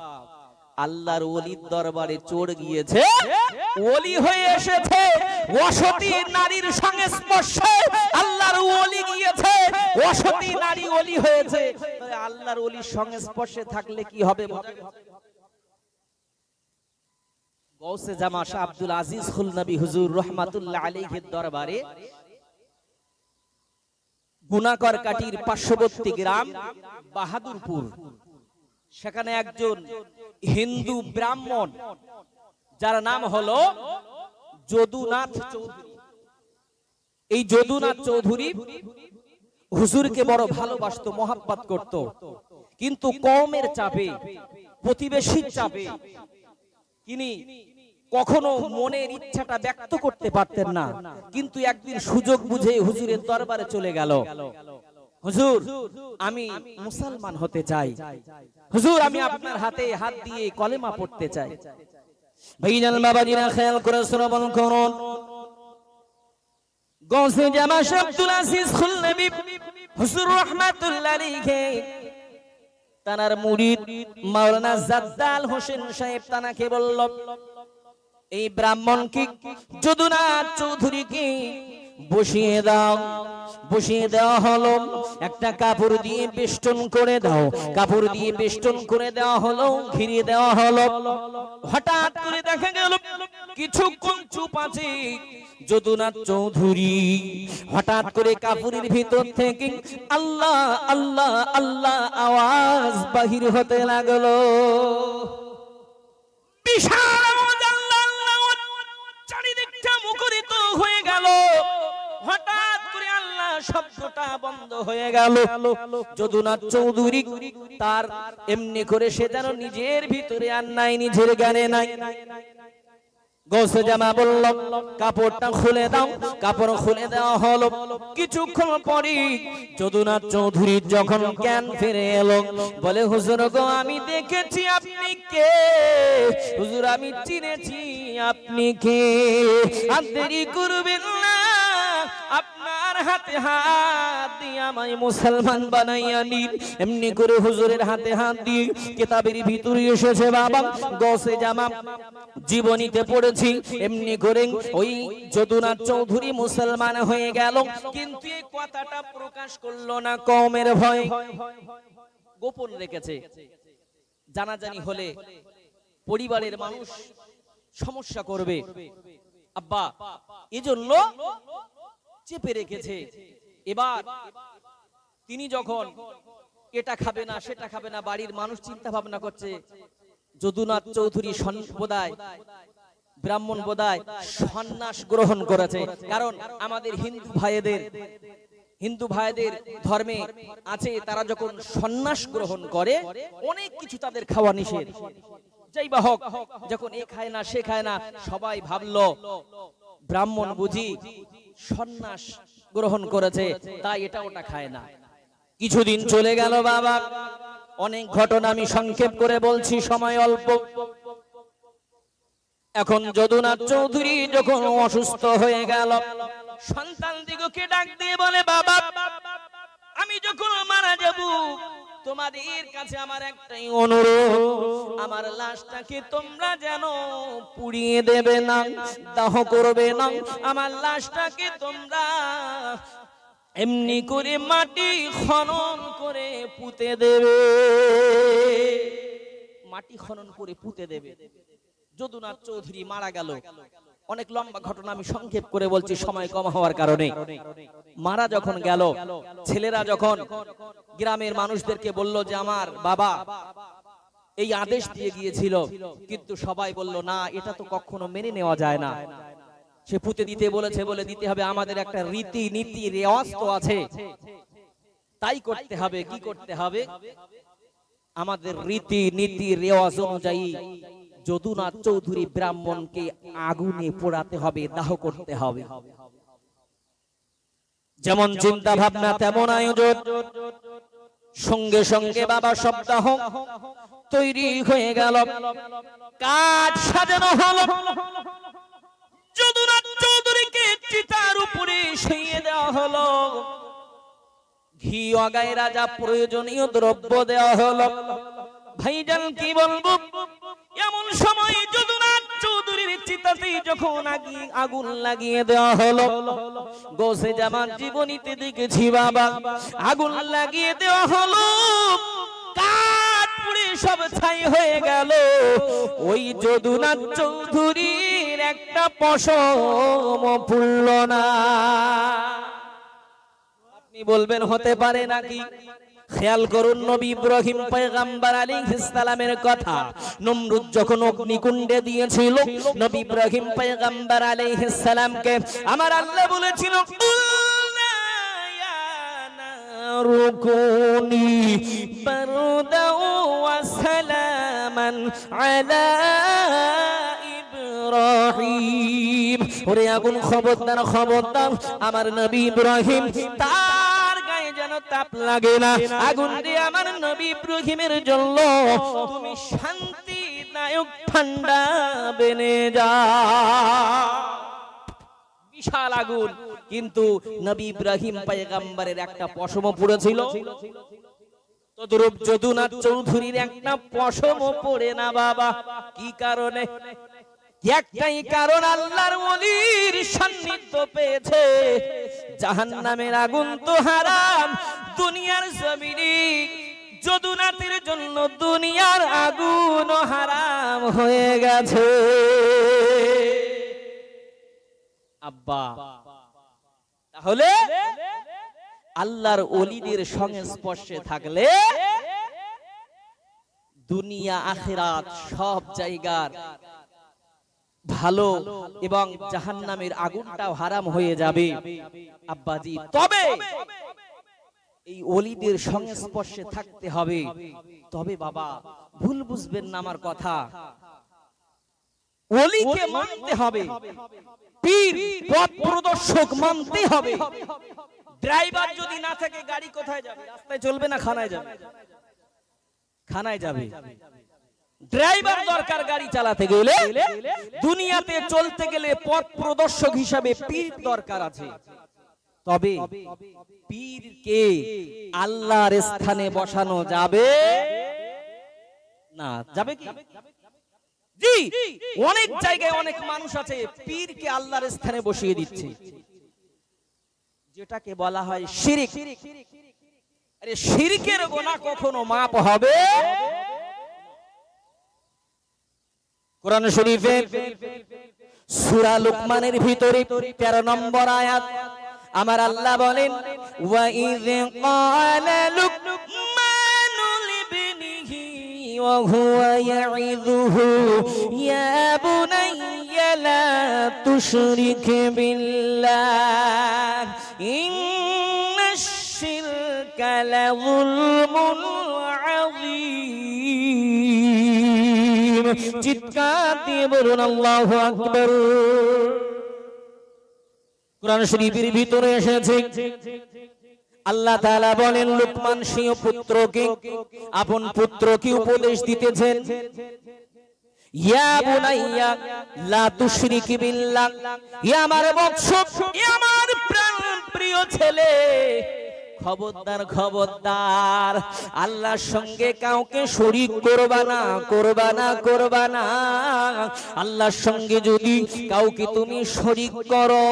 আল্লাহর ওলির দরবারে চোর গিয়েছে, ওলি হয়ে এসেছে, অসতী নারীর সংস্পর্শে আল্লাহর ওলি গিয়েছে, অসতী নারী ওলি হয়েছে। আল্লাহর ওলির সংস্পর্শে থাকলে কি হবে? গৌসে জামা শাহ আব্দুল আজিজ খুলনবী হুজুর রহমাতুল্লাহ আলাইহির দরবারে গুনাকর কাটির পার্শ্ববর্তী গ্রাম বাহাদুরপুর, সেখানে একজন হিন্দু ব্রাহ্মণ যার নাম হলো যদুনাথ চৌধুরী। এই যদুনাথ চৌধুরী হুজুরকে বড় ভালোবাসতো, মহাব্বত করত, কিন্তু কওমের চাপে, প্রতিবেশীর চাপে তিনি কখনো মনের ইচ্ছাটা ব্যক্ত করতে পারতেন না। কিন্তু একদিন সুযোগ বুঝে হুজুরের দরবারে চলে গেল, হুজুর আমি মুসলমান হতে চাই, হুজুর আমি আপনার হাতে হাত দিয়ে কলেমা পড়তে চাই। ভাইজান বাবাজিরা খেয়াল করে শ্রবণ করুন, গৌসে জামা শাহ আব্দুল আজিজ খুলনবী হুজুর রাহমাতুল্লাহ আলাইহি তানার মুরিদ মাওলানা জাদ্দাল হোসেন সাহেব তানাকে বলল, এই ব্রাহ্মণকে যদুনাথ চৌধুরীকে বসিয়ে দাও। বসিয়ে দেওয়া হলো, একটা কাপড় দিয়ে বেষ্টন করে দাও, কাপড় দিয়ে বেষ্টন করে দেওয়া হলো, ঘিরে দেওয়া হলো। হঠাৎ করে দেখা গেল কিছুক্ষণ চুপ আছে যদুনাথ চৌধুরী। হঠাৎ করে কাপড়ের ভিতর থেকে আল্লাহ আল্লাহ আল্লাহ আওয়াজ বাহির হতে লাগলো। বিশাল চারিদিকটা মুখরিত হয়ে গেল। হঠাৎ করে আল্লাহ শব্দটা বন্ধ হয়ে গেল। যদুনাথ চৌধুরী তার এমনি করে সে যেন নিজের ভিতরে আর নাই, নিজের জ্ঞানে নাই। গৌসে জামা বলল, কাপড়টা খুলে দাও। কাপড় খুলে দেওয়া হলো। কিছুক্ষণ পরে যদুনাথ চৌধুরীর যখন জ্ঞান ফিরে এলো, বলে হুজুর গো আমি দেখেছি আপনি কে, হুজুর আমি চিনেছি আপনি কে, আর দেরি করবেন না, আপনার হাতে হাত দিয়ে আমায় মুসলমান বানাইয়া নিন। এমনি করে হুজুরের হাতে হাত দিয়ে কিতাবের ভিতরে এসেছে বাবা, গৌসে জামা জীবনীতে পড়েছি, এমনি করে ওই যদুনাথ চৌধুরী মুসলমান হয়ে গেল। কিন্তু এই কথাটা প্রকাশ করলো না, কওমের ভয় গোপন রেখেছে। জানাজানি হলে পরিবারের মানুষ সমস্যা করবে, আব্বা এজন্য চেপে রেখেছে। এবার তিনি যখন এটা খাবে না সেটা খাবে না, বাড়ির মানুষ চিন্তা ভাবনা করছে যদুনাথ চৌধুরী বোধহয় ব্রাহ্মণ বোধহয় সন্ন্যাস গ্রহণ করেছে। কারণ আমাদের হিন্দু ভাইদের ধর্মে আছে, তারা যখন সন্ন্যাস গ্রহণ করে অনেক কিছু তাদের খাওয়া নিষেধ। যাই বা হোক, যখন এ খায় না সে খায় না, সবাই ভাবলো ব্রাহ্মণ বুঝি সন্ন্যাস গ্রহণ করেছে, তাই এটা ওটা খায় না। কিছুদিন চলে গেল বাবা, অনেক ঘটনা আমি সংক্ষেপ করে বলছি, সময় অল্প। এখন যদুনাথ চৌধুরী যখন অসুস্থ হয়ে গেল, সন্তান দিগকে ডাক দিয়ে বলে, বাবা আমি যখন মারা যাব তোমাদের কাছে আমার একটাই অনুরোধ, আমার লাশটাকে তোমরা যেন পুড়িয়ে দেবে না, দাহ করবে না, আমার লাশটাকে তোমরা এমনি করে মাটি খনন করে পুঁতে দেবে, মাটি খনন করে পুঁতে দেবে। যদুনাথ চৌধুরী মারা গেল, অনেক লম্বা ঘটনা, আমি সংক্ষেপ করে বলছি সময় কম হওয়ার কারণে। মারা যখন গেল, ছেলেরা যখন গ্রামের মানুষদেরকে বলল যে আমার বাবা এই আদেশ দিয়ে গিয়েছিল, কিন্তু সবাই বলল না, এটা তো কখনো মেনে নেওয়া যায় না। সে পুঁতে দিতে বলেছে বলে দিতে হবে, আমাদের একটা রীতি নীতি রেওয়াজ তো আছে, তাই করতে হবে। কি করতে হবে? আমাদের রীতি নীতি রেওয়াজ অনুযায়ী যদুনাথ চৌধুরী ব্রাহ্মণকে আগুনে পোড়াতে হবে, দাহ করতে হবে। যেমন চিন্তা ভাবনা তেমন আয়োজন। সঙ্গে সঙ্গে বাবা সপ্তাহ তৈরি হয়ে গেল, কাঠ সাজানো হলো, যদুনাথ চৌধুরীকে চিতার উপরে শুইয়ে দেওয়া হলো, ঘি আগায় রাজা প্রয়োজনীয় দ্রব্য দেওয়া হলো। ভাইজান কি বলবো, এমন সময় যদুনাথ চৌধুরীর চিতাতে যখন আগুন লাগিয়ে দেওয়া হলো, গোসে জামান জীবনীতে দেখেছি বাবা, আগুন লাগিয়ে দেওয়া হলো, কাঠ পুড়ে সব ছাই হয়ে গেল। ওই যদুনাথ চৌধুরীর একটা পশম পুড়ল না। আপনি বলবেন হতে পারে নাকি? খেয়াল করুন নবী ইব্রাহিম পয়গম্বর আলাইহিস সালামের কথা। নমরুদ যখন অগ্নিকুণ্ডে দিয়েছিল, নবী ইব্রাহিম পয়গম্বর আলাইহিস সালামকে আমার আল্লাহ বলেছিল, রুকুনি বারদাও ওয়া সালামান আলা ইব্রাহিম। ওরে আগুন খবরদার খবরদার, আমার নবী ইব্রাহিম তার গায়ে যেন তাপ লাগে না। আগুন দিয়ে আমার নবী ইব্রাহিমের জন্য তুমি শান্তিদায়ক ঠান্ডা বেনে যা। বিশাল আগুন, কিন্তু নবী ইব্রাহিম পয়গম্বরের একটা পশম পুড়েছিল। তদ্রূপ যদুনাথ চৌধুরীর একটা পশম পড়ে না বাবা। কি কারণে? একটাই কারণ, আল্লাহর ওলির সান্নিধ্য পেয়েছে। জাহান্নামের আগুন তো হারাম, দুনিয়ার জমিনে যদুনাথের জন্য দুনিয়ার আগুন হারাম হয়ে গেছে। আব্বা, তাহলে আল্লাহর ওলিদের সংস্পর্শে থাকলে দুনিয়া আখিরাত সব জায়গার ভালো এবং জাহান্নামের আগুনটাও হারাম হয়ে যাবে আব্বাজি। তবে এই ওলিদের সংস্পর্শে থাকতে হবে। তবে বাবা ভুল বুঝবেন না আমার কথা, ওলিকে মানতে হবে, পীর পথ প্রদর্শক মানতে হবে। ড্রাইভার যদি না থাকে গাড়ি কোথায় যাবে? রাস্তায় চলবে না খানায় যাবে? খানায় যাবে। ড্রাইভার দরকার গাড়ি চালাতে গেলে, দুনিয়াতে চলতে গেলে পথ প্রদর্শক হিসাবে পীর দরকার আছে। তবে পীরকে আল্লাহর স্থানে বসানো যাবে না। যাবে কি? জি, অনেক জায়গায় অনেক মানুষ আছে পীরকে আল্লাহর স্থানে বসিয়ে দিচ্ছে, যেটাকে বলা হয় শিরক। আরে শিরকের গুনাহ কখনো মাপ হবে? কোরআন শরীফের সূরা লুকমানের ভিতরে 13 নম্বর আয়াত আমার আল্লাহ বলেন, ওয়া ইয ক্বালা লুকমানু লিবনিহি ওয়া হুয়া ইয়াইযুহু ইয়া বুনাইয়া লা তুশরিক বিল্লাহ ইন্নাশ শিরকা লাযুলমুন আযীম। চিৎকার দিয়ে বলুন আল্লাহু আকবার। কোরআন শরীফের ভিতরে এসেছে আল্লাহ তাআলা বলেন, লুকমান সিংহ পুত্রকে, আপন পুত্রকে উপদেশ দিতেছেন, ইয়া বুনাইয়া লা তুশরিক বিল্লাহ, ইয়া আমার বৎস, ইয়া আমার প্রাণ প্রিয় ছেলে, খবরদার খবরদার আল্লাহর সঙ্গে কাউকে শরীক করবা না, করবা না, করবা না। আল্লাহর সঙ্গে যদি কাউকে তুমি শরীক করো,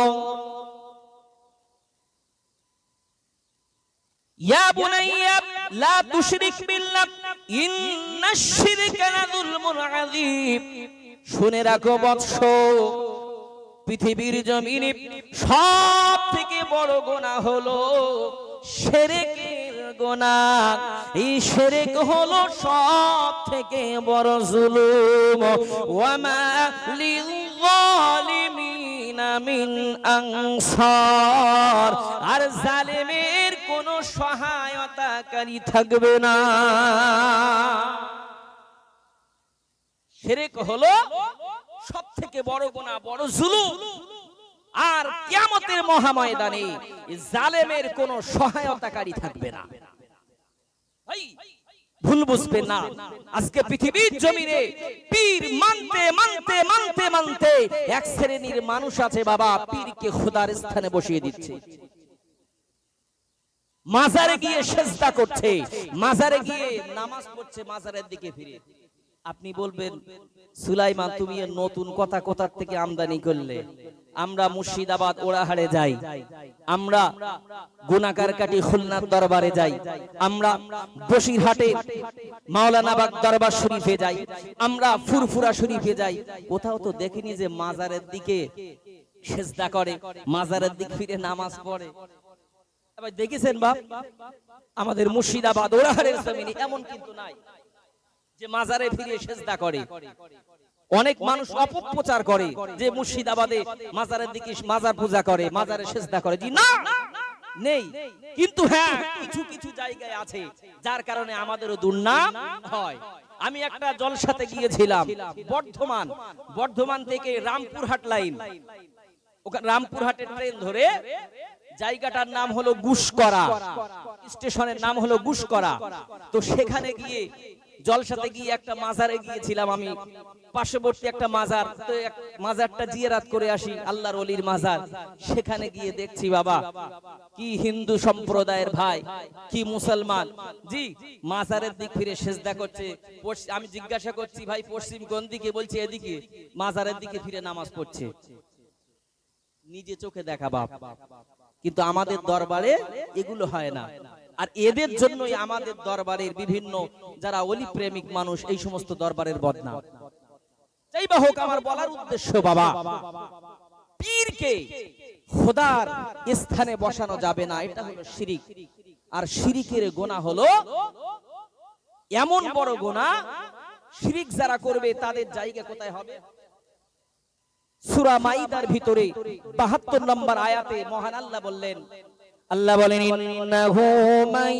ইয়া বুনাইয়া লা তুশরিক বিল্লাহ ইন্নাশ শিরকা লাযুলমুন আযীম। শুনে রাখো বৎস, পৃথিবীর জমিনে সব থেকে বড় গুনাহ হলো শিরকের গুনাহ। এই শিরক হলো সব থেকে বড় জুলুম। ওয়া মা লিল যালিমিনা মিন আনসার, আর জালেমের কোনো সহায়তাকারী থাকবে না। শিরক হলো সব থেকে বড় গুনাহ, বড় জুলুম। আর কিয়ামতের মহাময়দানে জালেমের কোনো সহায়তাকারী থাকবে না। ভুল বুঝবেন না। আজকে পৃথিবীর জমিনে পীর মানতে মানতে মানতে মানতে এক শ্রেণীর মানুষ আছে বাবা, পীরকে খোদার স্থানে বসিয়ে দিচ্ছে। মাজারে গিয়ে সেজদা করছে, মাজারে গিয়ে নামাজ পড়ছে, মাজারের দিকে ফিরে। আপনি বলবেন, সুলাইমান তুমি নতুন কথা কোথা থেকে আমদানি করলে? আমরা মুর্শিদাবাদ ওড়াহাড়ে যাই, আমরা গুনাকার কাটি খুলনার দরবারে যাই, আমরা বসিরহাটে মাওলানা বাগ দরবার শরীফে যাই, আমরা ফুরফুরা শরীফে যাই। কোথাও তো দেখিনি যে মাজারের দিকে সেজদা করে, মাজারের দিক ফিরে নামাজ পড়ে। এবার দেখেছেন বাপ, আমাদের মুর্শিদাবাদ ওড়াহাড়ের জমিনে এমন কিন্তু নাই যে মাজারে ফিরে সেজদা করে। অনেক মানুষ অপপ্রচার করে যে মুর্শিদাবাদে মাজারের দিকে মাজার পূজা করে, মাজারে সেজদা করে। জি না, নেই। কিন্তু হ্যাঁ, কিছু কিছু জায়গায় আছে যার কারণে আমাদেরও দুর্নাম হয়। আমি একটা জলসাতে গিয়েছিলাম বর্ধমান থেকে রামপুরহাট লাইন, রামপুরহাটের ট্রেন ধরে জায়গাটার নাম হলো গুসকরা, স্টেশনের নাম হলো গুসকরা। তো সেখানে গিয়ে জলসাতে গিয়ে একটা মাজারে গিয়েছিলাম আমি, পার্শ্ববর্তী একটা মাজার, তো মাজারটা জিয়ারত করে আসি, আল্লাহর ওলির মাজার। সেখানে গিয়ে দেখছি বাবা, কি হিন্দু সম্প্রদায়ের ভাই, কি মুসলমান, জি মাজারের দিক ফিরে সেজদা করছে। আমি জিজ্ঞাসা করছি, ভাই পশ্চিম কোন দিকে? বলছে এদিকে। মাজারের দিকে ফিরে নামাজ পড়ছে। নিজে চোখে দেখা বাপ। কিন্তু আমাদের দরবারে এগুলো হয় না। আর এদের জন্যই আমাদের দরবারের বিভিন্ন যারা ওলি প্রেমিক মানুষ, এই সমস্ত দরবারের বদনাম। যাই বা হোক, আমার বলার উদ্দেশ্য বাবা, পীরকে খোদার স্থানে বসানো যাবে না, এটা হলো শিরিক। আর শিরিকের গুনাহ হলো এমন বড় গুনাহ, শিরিক যারা করবে তাদের জায়গা কোথায় হবে? সূরা মাইদার ভিতরে ৭২ নম্বর আয়াতে মহান আল্লাহ বললেন, আল্লাহ বলেন, ইন্নাহু মান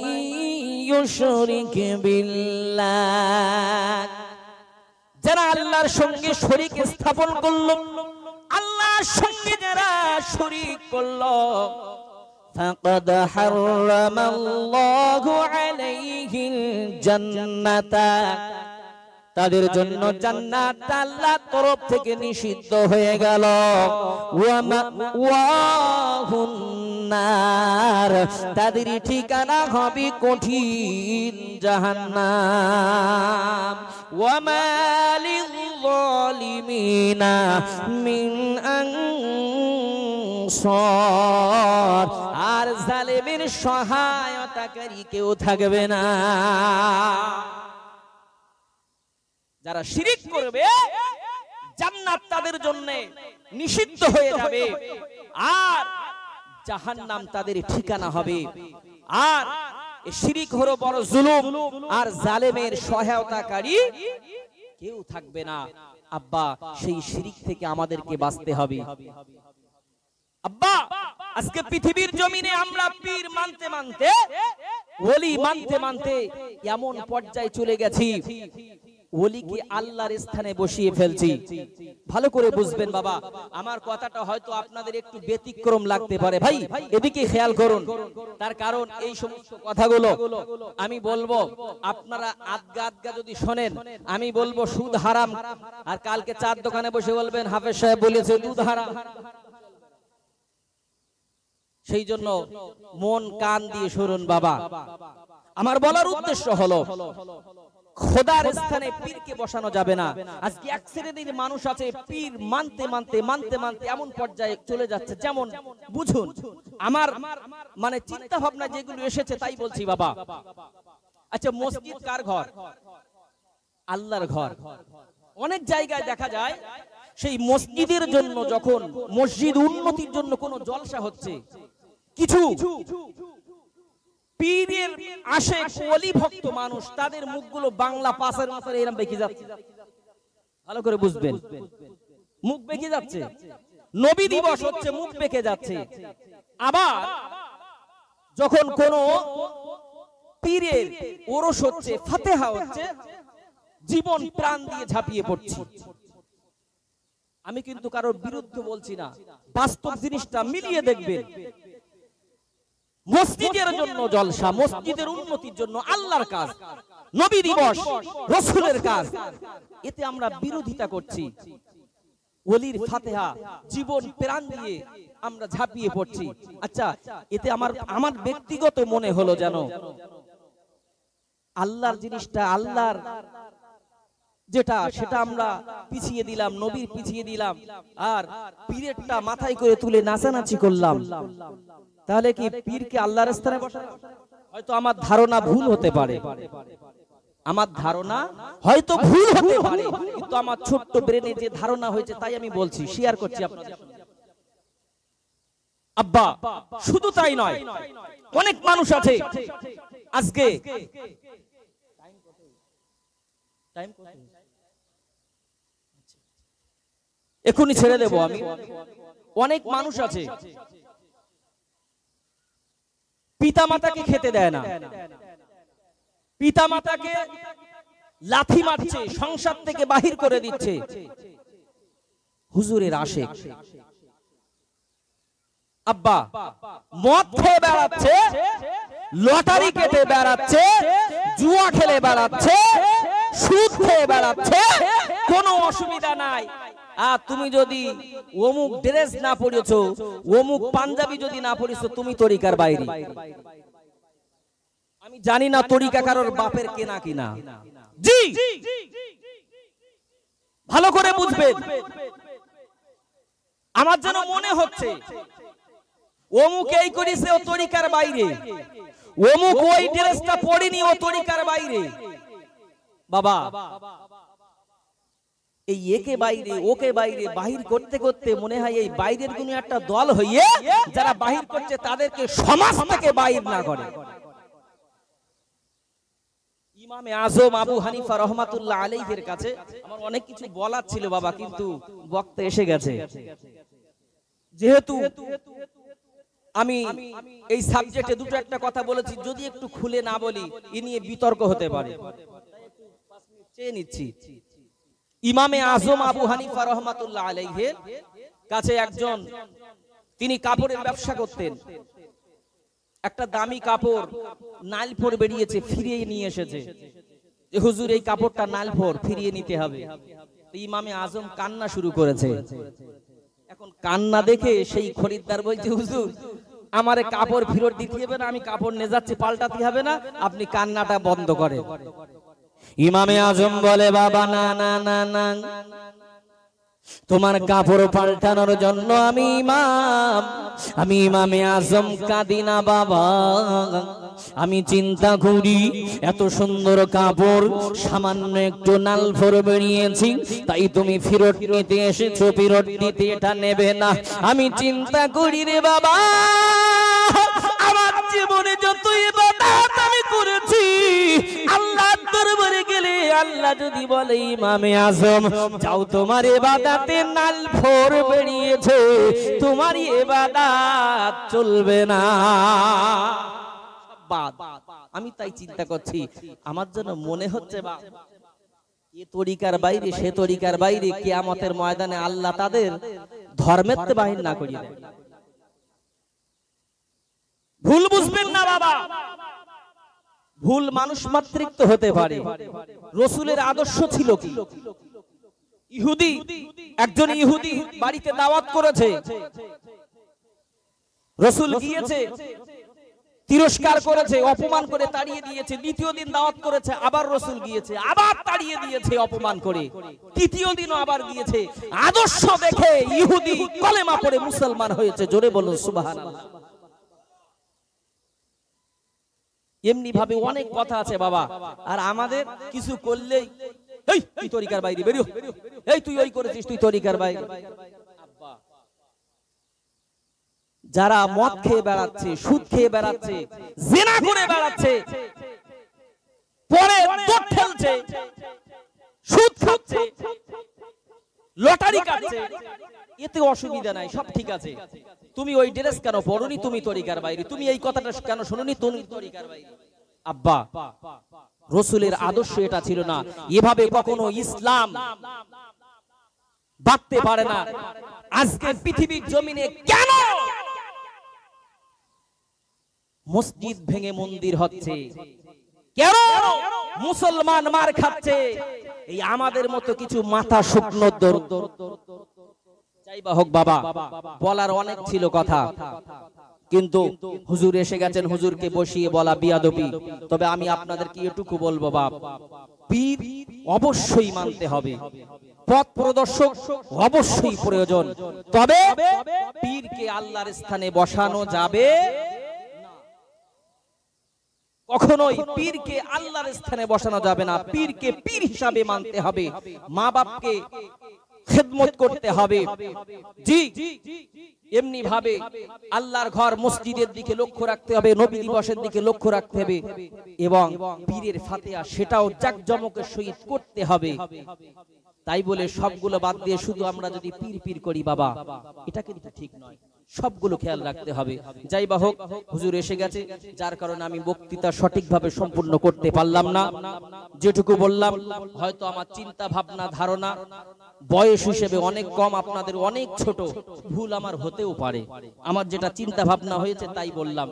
ইউশরিক বিল্লাহ, যারা আল্লাহর সঙ্গে শরীক স্থাপন করলো, আল্লাহর সঙ্গে যারা শরীক করলো, ফাকাদ হারামাল্লাহু আলাইহিল জান্নাতা, তাদের জন্য জান্নাত আল্লাহর তরফ থেকে নিষিদ্ধ হয়ে গেল। ওয়া মাওয়াহুন নার, তাদের ঠিকানা হবে কঠিন জাহান্নাম। ওয়া মা লিল যালিমিনা মিন আনসার, আর জালেমের সহায়তাকারী কেউ থাকবে না। যারা শিরিক করবে জান্নাত তাদের জন্য নিষিদ্ধ হয়ে যাবে, আর জাহান্নাম তাদের ঠিকানা হবে। আর শিরিক হলো বড় জুলুম, আর জালেমের সহায়তাকারী কেউ থাকবে না। আব্বা, সেই শিরিক থেকে আমাদেরকে বাঁচতে হবে। আব্বা, আজকে পৃথিবীর জমিনে আমরা পীর মানতে মানতে, ওলি মানতে মানতে এমন পর্যায়ে চলে গেছি, ওলিকে আল্লাহর স্থানে বসিয়ে ফেলছি। ভালো করে বুঝবেন বাবা, আমার কথাটা হয়তো আপনাদের একটু ব্যতিক্রম লাগতে পারে। ভাই এদিকে খেয়াল করুন, তার কারণ এই সমস্ত কথাগুলো আমি বলবো, আপনারা আদগা আদগা যদি শোনেন, আমি বলবো সুদ হারাম, আর কালকে চার দোকানে বসে বলবেন হাফেজ সাহেব বলেছে দুধ হারাম। সেই জন্য মন কান দিয়ে শুনুন বাবা। আমার বলার উদ্দেশ্য হলো, খোদার স্থানে পীরকে বসানো যাবে না। আজকে এক শ্রেণীর মানুষ আছে, পীর মানতে মানতে মানতে মানতে এমন পর্যায়ে চলে যাচ্ছে, যেমন বুঝুন, আমার মানে চিন্তা ভাবনা যেগুলো এসেছে তাই বলছি বাবা। আচ্ছা, মসজিদ কার ঘর? আল্লাহর ঘর। অনেক জায়গায় দেখা যায় সেই মসজিদের জন্য যখন মসজিদ উন্নতির জন্য কোনো জলসা হচ্ছে, কিছু পীরের আশেক ওলি ভক্ত মানুষ তাদের মুখগুলো বাংলা পাশের মতো এরকম বেঁকে যাচ্ছে। ভালো করে বুঝবেন, মুখ বেঁকে যাচ্ছে। নবী দিবস হচ্ছে, মুখ বেঁকে যাচ্ছে। আবার যখন কোন পীরের ওরস হচ্ছে, ফাতেহা হচ্ছে, জীবন প্রাণ দিয়ে ঝাঁপিয়ে পড়ছে। আমি কিন্তু কারোর বিরুদ্ধে বলছি না, বাস্তব জিনিসটা মিলিয়ে দেখবেন। মসজিদের জন্য জলসা, মসজিদের উন্নতির জন্য আল্লাহর কাজ, নবী দিবস রাসূলের কাজ, এতে আমরা বিরোধিতা করছি। ওলির ফাতেহা জীবন প্রাণ দিয়ে আমরা ঝাঁপিয়ে পড়ছি। আচ্ছা, এতে আমার ব্যক্তিগত মনে হলো যেন আল্লাহর জিনিসটা, আল্লাহর যেটা সেটা আমরা পিছিয়ে দিলাম, নবীর পিছিয়ে দিলাম, আর পীরেরটা মাথায় করে তুলে নাচানাচি করলাম। তাহলে কি পীরকে আল্লাহর স্থানে বসানো? হয়তো আমার ধারণা ভুল হতে পারে, আমার ধারণা হয়তো ভুল হতে পারে, কিন্তু আমার ছোট্ট ব্রেনে যে ধারণা হয়েছে তাই আমি বলছি, শেয়ার করছি আপনাদের। আব্বা শুধু তাই নয়, অনেক মানুষ আছে আজকে এখনই ছেড়ে দেব আমি। অনেক মানুষ আছে পিতা মাতাকে খেতে দেয় না, পিতা মাতাকে লাথি মারছে, সংসার থেকে বাহির করে দিচ্ছে। হুজুরের আশেক আব্বা মদ খেয়ে বেড়াচ্ছে, লটারি কেটে বেড়াচ্ছে, জুয়া খেলে বেড়াচ্ছে, সুদ খেয়ে বেড়াচ্ছে, কোনো অসুবিধা নাই। আর তুমি যদি অমুক ড্রেস না পরেছো, অমুক পাঞ্জাবি যদি না পরেছো, তুমি তরিকার বাইরে। আমি জানি না তরিকা কারোর বাপের কেনা কিনা, জি ভালো করে বুঝবেন। আমার যেন মনে হচ্ছে অমুক এই করেছে, ও তরিকার বাইরে, অমুক ওই ড্রেসটা পরেনি, ও তরিকার বাইরে। বাবা এই একে বাইরে ওকে বাইরে বাহির করতে করতে মনে হয় এই বাইরের কোনো একটা দল হইয়ে যারা বাহির করছে তাদেরকে সমাজ থেকে বাহির না করে। ইমামে আজম আবু হানিফা রহমাতুল্লাহ আলাইহির কাছে আমার অনেক কিছু বলার ছিল বাবা, কিন্তু বক্তা এসে গেছে। যেহেতু আমি এই সাবজেক্টে দুটো একটা কথা বলেছি, যদি একটু খুলে না বলি এ নিয়ে বিতর্ক হতে পারে, চেয়ে নিচ্ছি। ইমামে আজম আবু হানিফা রহমাতুল্লাহ আলাইহির কাছে একজন, তিনি কাপড়ের ব্যবসা করতেন। একটা দামি কাপড় নাইলফোর বেরিয়েছে, ফিরিয়ে নিয়ে এসেছে যে হুজুর এই কাপড়টা নাইলফোর ফিরিয়ে নিতে হবে। ইমামে আজম কান্না শুরু করেছে। এখন কান্না দেখে সেই খরিদ্দার বলছে, হুজুর আমারে কাপড় ফেরত দিতে হবে না, আমি কাপড় নিয়ে যাচ্ছি, পাল্টাতে হবে না, আপনি কান্নাটা বন্ধ করেন। ইমামে আজম বলে, বাবা না না না না, তোমার কাপড় পাল্টানোর জন্য আমি ইমামে আজম কাঁদি না বাবা। আমি চিন্তা করি এত সুন্দর কাপড় সামান্য একটু নালফোর বেরিয়েছি, তাই তুমি ফেরত নিতে এসেছো, ফেরত নিতে এটা নেবে না। আমি চিন্তা করি রে বাবা, আমার জীবনে যত ইবাদত আমি করেছি, আল্লাহর দরবারে গেলে আল্লাহ যদি বলে ইমামে আজম যাও তোমার ইবাদতে নালফোর বেরিয়েছে, তোমার ইবাদত চলবে না। আমি তাই চিন্তা করছি, আমার জন্য মনে হচ্ছে বা এ তরিকার বাইরে সে তরিকার বাইরে, কিয়ামতের ময়দানে আল্লাহ তাদের ধর্মের বাহির না করিয়ে দেয়। ভুল বুঝবেন না বাবা, ভুল মানুষ মাত্রিক তো হতে পারে। রাসূলের আদর্শ ছিল কি? ইহুদি, একজন ইহুদি বাড়িতে দাওয়াত করেছে, রাসূল গিয়েছে, তিরস্কার করেছে, অপমান করে তাড়িয়ে দিয়েছে। দ্বিতীয় দিন দাওয়াত করেছে, আবার রাসূল গিয়েছে, আবার তাড়িয়ে দিয়েছে অপমান করে। তৃতীয় দিনও আবার গিয়েছে। আদর্শ দেখে ইহুদি কলেমা পড়ে মুসলমান হয়েছে। জোরে বলুন সুবহানাল্লাহ। এমনি ভাবে অনেক কথা আছে বাবা, আর আমাদের কিছু করলেই এই তরিকার বাইরে বেরিও, এই তুই ওই করেছিস, তুই তরিকার বাইরে। যারা মদ খেয়ে বেড়াচ্ছে, সুদ খেয়ে বেড়াচ্ছে, জিনা করে বেড়াচ্ছে, পরে দোট ঠেলছে, সুদ খাচ্ছে, লটারি কাটছে, এতে অসুবিধা নাই, সব ঠিক আছে। তুমি ওই ড্রেস কেন পরনি? তুমি তরিকার বাইরে। তুমি এই কথাটা কেন শুনুনি? তুমি তরিকার বাইরে। আব্বা, রাসূলের আদর্শ এটা ছিল না। এভাবে কখনো ইসলাম বাঁধতে পারে না। আজকে পৃথিবীর জমিনে কেন মসজিদ ভেঙে মন্দির হচ্ছে, কেন মুসলমান মার খাচ্ছে? এই আমাদের মতো কিছু মাথা শুকনো যাই বা হোক বাবা, বলার অনেক ছিল কথা, কিন্তু হুজুর এসে গেছেন, হুজুরকে বসিয়ে বলা বিয়াদবি। তবে আমি আপনাদেরকে এটুকু বলবো, বাপ, পীর অবশ্যই মানতে হবে, পথ প্রদর্শক অবশ্যই প্রয়োজন, তবে পীরকে আল্লাহর স্থানে বসানো যাবে কখনোই। পীরকে আল্লাহর স্থানে বসানো যাবে না। পীরকে পীর হিসাবে মানতে হবে, মা বাপকে খেদমত করতে হবে। জি, এমনি ভাবে আল্লাহর ঘর মসজিদের দিকে লক্ষ্য রাখতে হবে, নবী দিবসের দিকে লক্ষ্য রাখতে হবে, এবং পীরের ফাতিহা সেটাও জাকজমকের সহিত করতে হবে। তাই বলে সবগুলো বাদ দিয়ে শুধু আমরা যদি পীর পীর করি বাবা, এটা কিন্তু ঠিক নয়। সবগুলো খেয়াল রাখতে হবে। যাই বা হোক, হুজুর এসে গেছে, যার কারণে আমি বক্তৃতা সঠিকভাবে সম্পূর্ণ করতে পারলাম না। যেটুকু বললাম, হয়তো আমার চিন্তা ভাবনা ধারণা বয়স হিসেবে অনেক কম, আপনাদের অনেক ছোট, ভুল আমার হতেও পারে। আমার যেটা চিন্তা ভাবনা হয়েছে তাই বললাম।